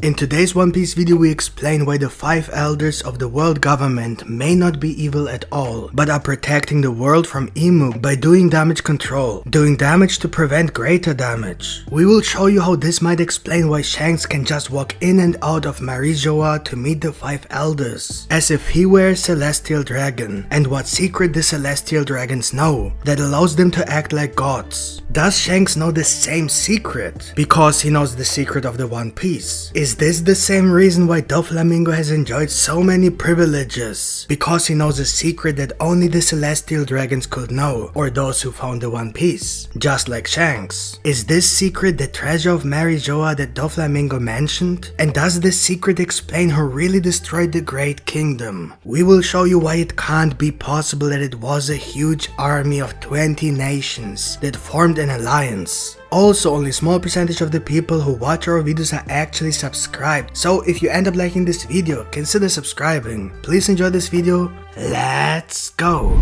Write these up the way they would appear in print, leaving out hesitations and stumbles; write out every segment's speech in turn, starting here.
In today's One Piece video we explain why the 5 elders of the world government may not be evil at all, but are protecting the world from Imu by doing damage control, doing damage to prevent greater damage. We will show you how this might explain why Shanks can just walk in and out of Marijoa to meet the 5 elders, as if he were a celestial dragon, and what secret the celestial dragons know that allows them to act like gods. Does Shanks know the same secret? Because he knows the secret of the One Piece. Is this the same reason why Doflamingo has enjoyed so many privileges? Because he knows a secret that only the celestial dragons could know, or those who found the One Piece, just like Shanks. Is this secret the treasure of Marijoa that Doflamingo mentioned? And does this secret explain who really destroyed the Great Kingdom? We will show you why it can't be possible that it was a huge army of 20 nations that formed an alliance. Also, only small percentage of the people who watch our videos are actually subscribed, so if you end up liking this video, consider subscribing. Please enjoy this video. Let's go!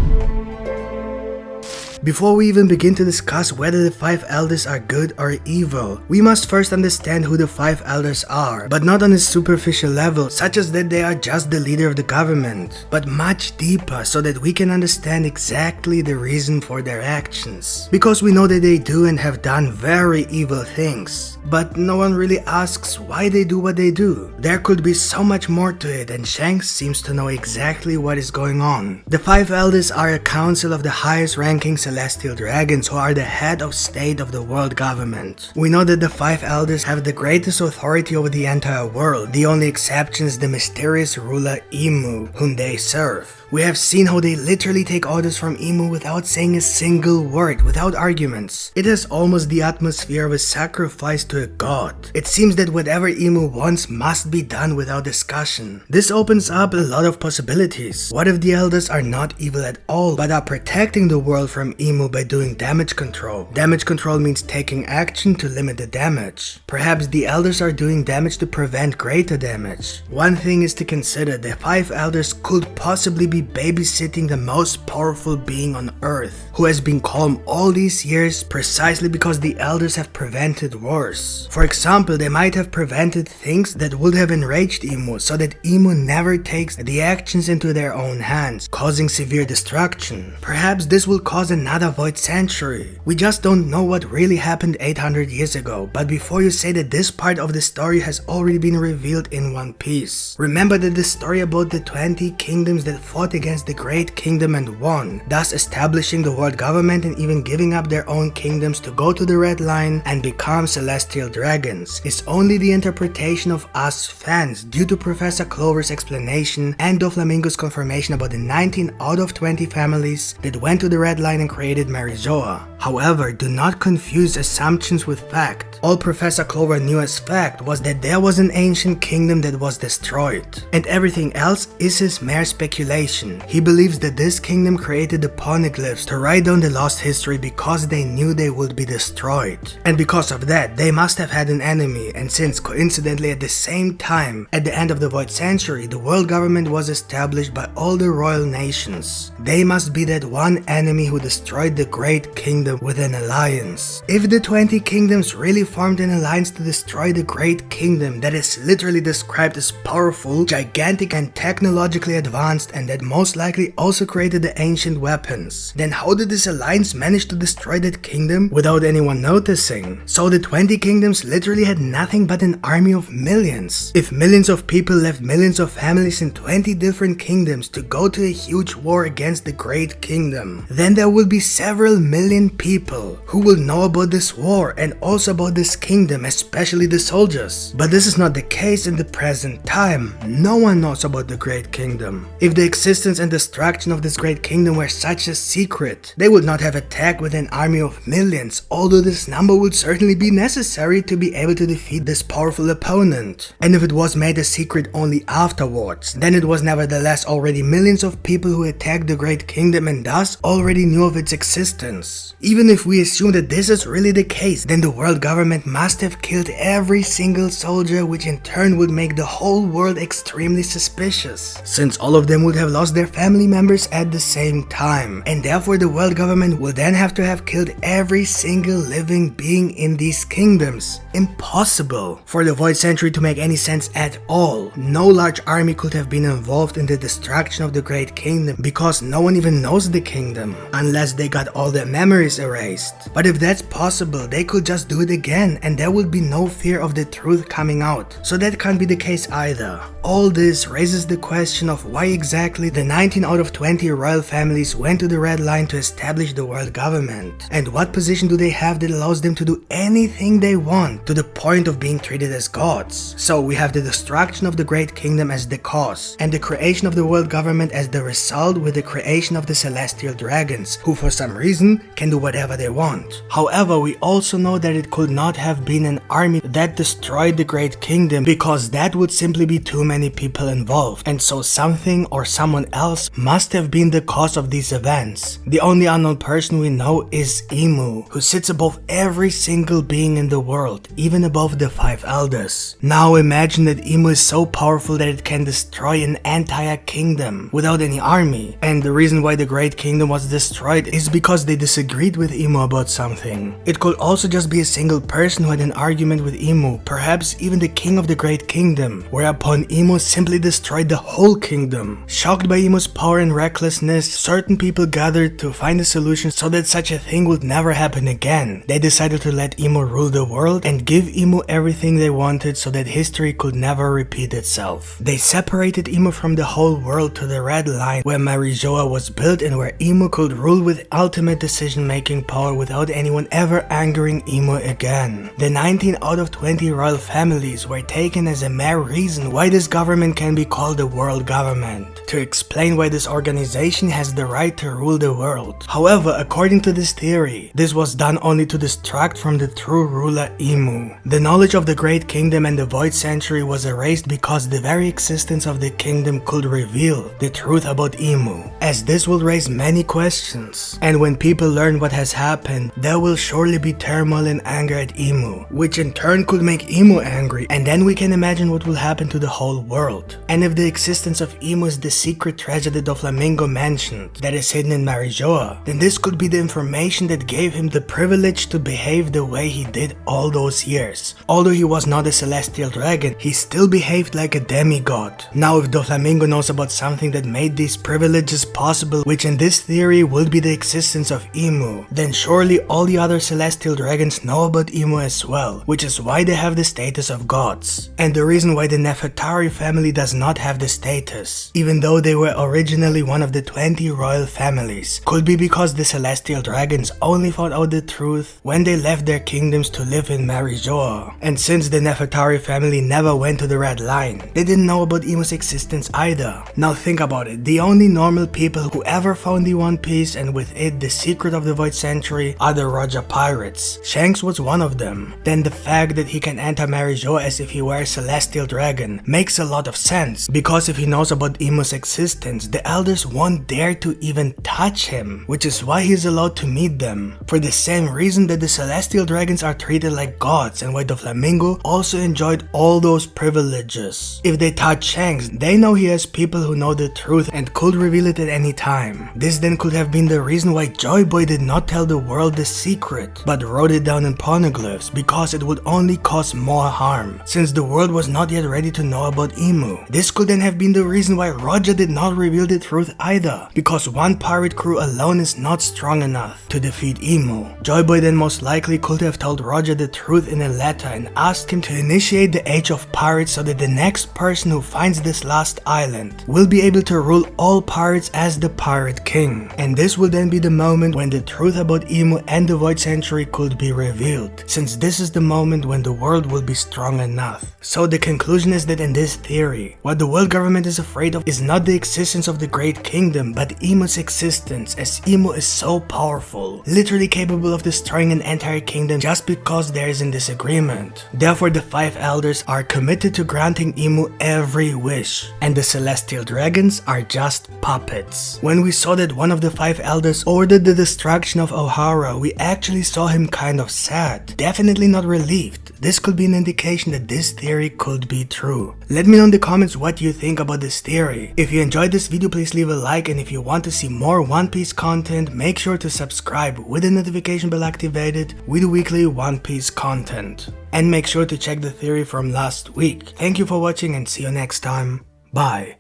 Before we even begin to discuss whether the 5 elders are good or evil, we must first understand who the 5 elders are, but not on a superficial level, such as that they are just the leader of the government, but much deeper so that we can understand exactly the reason for their actions. Because we know that they do and have done very evil things, but no one really asks why they do what they do. There could be so much more to it, and Shanks seems to know exactly what is going on. The 5 elders are a council of the highest ranking celestial dragons who are the head of state of the world government. We know that the 5 elders have the greatest authority over the entire world. The only exception is the mysterious ruler Imu, whom they serve. We have seen how they literally take orders from Imu without saying a single word, without arguments. It has almost the atmosphere of a sacrifice to a god. It seems that whatever Imu wants must be done without discussion. This opens up a lot of possibilities. What if the elders are not evil at all, but are protecting the world from Imu by doing damage control? Damage control means taking action to limit the damage. Perhaps the elders are doing damage to prevent greater damage. One thing is to consider: the 5 elders could possibly be babysitting the most powerful being on earth, who has been calm all these years precisely because the elders have prevented wars. For example, they might have prevented things that would have enraged Imu, so that Imu never takes the actions into their own hands, causing severe destruction. Perhaps this will cause another void century. We just don't know what really happened 800 years ago, but before you say that this part of the story has already been revealed in One Piece, remember that the story about the 20 kingdoms that fought against the Great Kingdom and won, thus establishing the world government and even giving up their own kingdoms to go to the Red Line and become celestial dragons, is only the interpretation of us fans due to Professor Clover's explanation and Doflamingo's confirmation about the 19 out of 20 families that went to the Red Line and created Marijoa. However, do not confuse assumptions with fact. All Professor Clover knew as fact was that there was an ancient kingdom that was destroyed, and everything else is his mere speculation. He believes that this kingdom created the poneglyphs to write down the lost history because they knew they would be destroyed. And because of that, they must have had an enemy, and since coincidentally at the same time, at the end of the Void Century, the world government was established by all the royal nations, they must be that one enemy who destroyed the Great Kingdom with an alliance. If the 20 kingdoms really formed an alliance to destroy the Great Kingdom that is literally described as powerful, gigantic and technologically advanced, and that most likely also created the ancient weapons, then how did this alliance manage to destroy that kingdom without anyone noticing? So the 20 kingdoms literally had nothing but an army of millions. If millions of people left millions of families in 20 different kingdoms to go to a huge war against the Great Kingdom, then there will be several million people who will know about this war and also about this kingdom, especially the soldiers. But this is not the case in the present time. No one knows about the Great Kingdom. If the existence and destruction of this Great Kingdom were such a secret, they would not have attacked with an army of millions, although this number would certainly be necessary to be able to defeat this powerful opponent. And if it was made a secret only afterwards, then it was nevertheless already millions of people who attacked the Great Kingdom and thus already knew of its existence. Even if we assume that this is really the case, then the world government must have killed every single soldier, which in turn would make the whole world extremely suspicious, since all of them would have lost their family members at the same time, and therefore the world government will then have to have killed every single living being in these kingdoms. Impossible for the Void Century to make any sense at all. No large army could have been involved in the destruction of the Great Kingdom, because no one even knows the kingdom, unless they got all their memories erased. But if that's possible, they could just do it again, and there would be no fear of the truth coming out. So that can't be the case either. All this raises the question of why exactly the 19 out of 20 royal families went to the Red Line to establish the world government, and what position do they have that allows them to do anything they want, to the point of being treated as gods. So we have the destruction of the Great Kingdom as the cause, and the creation of the world government as the result, with the creation of the celestial dragons, who for some reason can do whatever they want. However, we also know that it could not have been an army that destroyed the Great Kingdom, because that would simply be too many people involved, and so something or someone else must have been the cause of these events. The only unknown person we know is Imu, who sits above every single being in the world, even above the 5 elders. Now imagine that Imu is so powerful that it can destroy an entire kingdom without any army, and the reason why the Great Kingdom was destroyed is because they disagreed with Imu about something. It could also just be a single person who had an argument with Imu, perhaps even the king of the Great Kingdom, whereupon Imu simply destroyed the whole kingdom. Shocked by Imu's power and recklessness, certain people gathered to find a solution so that such a thing would never happen again. They decided to let Imu rule the world and give Imu everything they wanted so that history could never repeat itself. They separated Imu from the whole world to the Red Line, where Marijoa was built and where Imu could rule with ultimate decision-making power without anyone ever angering Imu again. The 19 out of 20 royal families were taken as a mere reason why this government can be called the world government, to explain why this organization has the right to rule the world. However, according to this theory, this was done only to distract from the true ruler Imu. The knowledge of the Great Kingdom and the Void Century was erased because the very existence of the kingdom could reveal the truth about Imu, as this will raise many questions. And when people learn what has happened, there will surely be turmoil and anger at Imu, which in turn could make Imu angry, and then we can imagine what will happen to the whole world. And if the existence of Imu is the secret treasure that Doflamingo mentioned, that is hidden in Marijoa, then this could be the information that gave him the privilege to behave the way he did all those years. Although he was not a celestial dragon, he still behaved like a demigod. Now if Doflamingo knows about something that made these privileges possible, which in this theory would be the existence of Imu, then surely all the other celestial dragons know about Imu as well, which is why they have the status of gods. And the reason why the Nefertari family does not have the status, even though they were originally one of the 20 royal families, could be because the celestial dragons only found out the truth when they left their kingdoms to live in Marijoa. And since the Nefertari family never went to the Red Line, they didn't know about Imu's existence either. Now think about it, the only normal people who ever found the One Piece and with it the secret of the Void Century are the Roja pirates. Shanks was one of them. Then the fact that he can enter Marijoa as if he were a celestial dragon makes a lot of sense, because if he knows about Imu's existence, the elders won't dare to even touch him, which is why he's allowed to meet them, for the same reason that the celestial dragons are treated like gods, and why Doflamingo also enjoyed all those privileges. If they touch Shanks, they know he has people who know the truth and could reveal it at any time. This then could have been the reason why Joy Boy did not tell the world the secret, but wrote it down in poneglyphs, because it would only cause more harm, since the world was not yet ready to know about Imu. This could then have been the reason why Roja did not reveal the truth either, because one pirate crew alone is not strong enough to defeat Imu. Joy Boy then most likely could have told Roja the truth in a letter and asked him to initiate the Age of Pirates so that the next person who finds this last island will be able to rule all pirates as the Pirate King. And this will then be the moment when the truth about Imu and the Void Century could be revealed, since this is the moment when the world will be strong enough. So the conclusion is that in this theory, what the world government is afraid of is not the existence of the Great Kingdom, but Imu's existence, as Imu is so powerful, literally capable of destroying an entire kingdom just because there is a disagreement. Therefore, the 5 elders are committed to granting Imu every wish, and the celestial dragons are just puppets. When we saw that one of the 5 elders ordered the destruction reaction of Ohara, we actually saw him kind of sad. Definitely not relieved. This could be an indication that this theory could be true. Let me know in the comments what you think about this theory. If you enjoyed this video, please leave a like, and if you want to see more One Piece content, make sure to subscribe with the notification bell activated with weekly One Piece content. And make sure to check the theory from last week. Thank you for watching and see you next time. Bye.